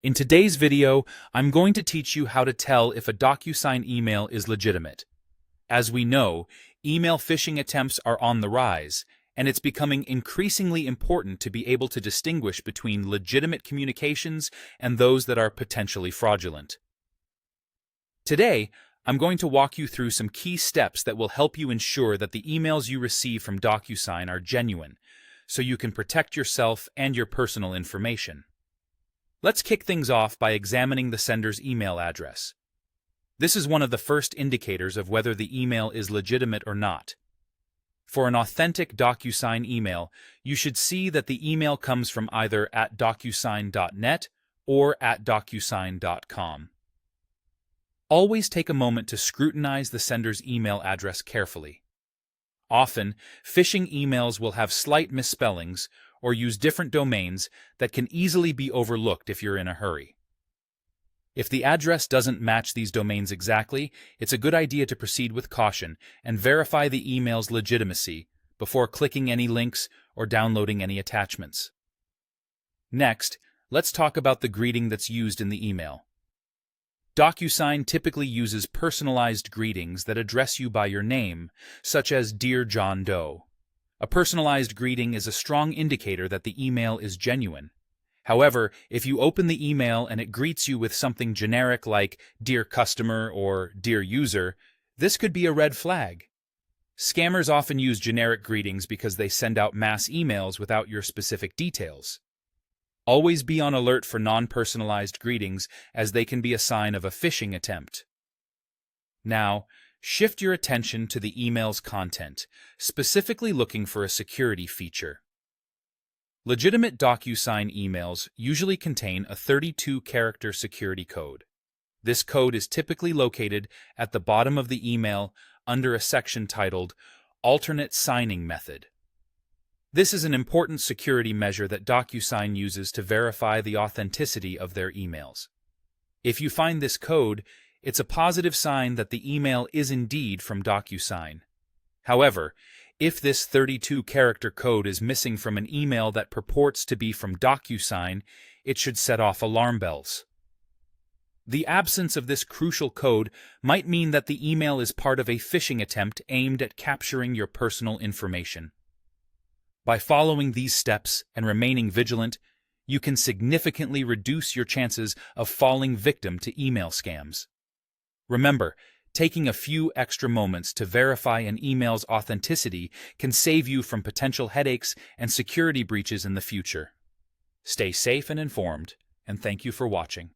In today's video, I'm going to teach you how to tell if a DocuSign email is legitimate. As we know, email phishing attempts are on the rise, and it's becoming increasingly important to be able to distinguish between legitimate communications and those that are potentially fraudulent. Today, I'm going to walk you through some key steps that will help you ensure that the emails you receive from DocuSign are genuine, so you can protect yourself and your personal information. Let's kick things off by examining the sender's email address. This is one of the first indicators of whether the email is legitimate or not. For an authentic DocuSign email, you should see that the email comes from either @DocuSign.net or @DocuSign.com. Always take a moment to scrutinize the sender's email address carefully. Often, phishing emails will have slight misspellings or use different domains that can easily be overlooked if you're in a hurry. If the address doesn't match these domains exactly, it's a good idea to proceed with caution and verify the email's legitimacy before clicking any links or downloading any attachments. Next, let's talk about the greeting that's used in the email. DocuSign typically uses personalized greetings that address you by your name, such as Dear John Doe. A personalized greeting is a strong indicator that the email is genuine. However, if you open the email and it greets you with something generic like Dear Customer or Dear User, this could be a red flag. Scammers often use generic greetings because they send out mass emails without your specific details. Always be on alert for non-personalized greetings, as they can be a sign of a phishing attempt. Now, shift your attention to the email's content, specifically looking for a security feature. Legitimate DocuSign emails usually contain a 32-character security code. This code is typically located at the bottom of the email under a section titled Alternate Signing Method. This is an important security measure that DocuSign uses to verify the authenticity of their emails. If you find this code, it's a positive sign that the email is indeed from DocuSign. However, if this 32-character code is missing from an email that purports to be from DocuSign, it should set off alarm bells. The absence of this crucial code might mean that the email is part of a phishing attempt aimed at capturing your personal information. By following these steps and remaining vigilant, you can significantly reduce your chances of falling victim to email scams. Remember, taking a few extra moments to verify an email's authenticity can save you from potential headaches and security breaches in the future. Stay safe and informed, and thank you for watching.